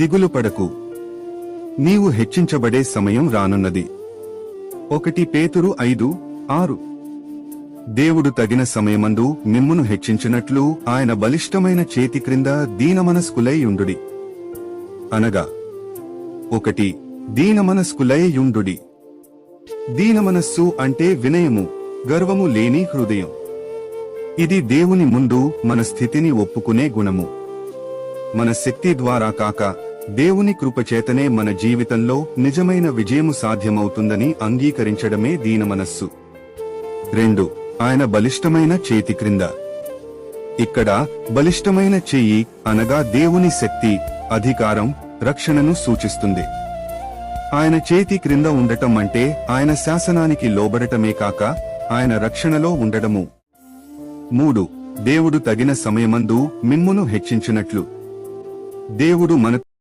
దిగులు పడకు, నీవు హెచ్చించబడే సమయం రానున్నది. 1 పేతురు 5:6. దేవుడు తగిన సమయమందు మిమ్మును హెచ్చించినట్లు ఆయన బలిష్టమైన చేతి క్రింద దీనమనస్కులై యుండుడి. అనగా 1 దీనమనస్కులై యుండుడి. దీనమనస్సు అంటే వినయము, గర్వము లేని హృదయం. ఇది దేవుని ముందు మన స్థితిని ఒప్పుకునే గుణము. మన శక్తి ద్వారా కాక దేవుని కృపచేతనే మన జీవితంలో నిజమైన విజయము సాధ్యమవుతుందని అంగీకరించడమే దీనమనస్సు. 2 ఆయన బలిష్టమైన చేతి క్రింద. ఇక్కడ బలిష్టమైన చెయ్యి అనగా దేవుని శక్తి, అధికారం, రక్షణను సూచిస్తుంది. ఆయన చేతి క్రింద ఉండటం అంటే ఆయన శాసనానికి లోబడటమే కాక ఆయన రక్షణలో ఉండడము. 3 దేవుడు తగిన సమయమందు మిమ్మును హెచ్చించినట్లు. దేవుడు మన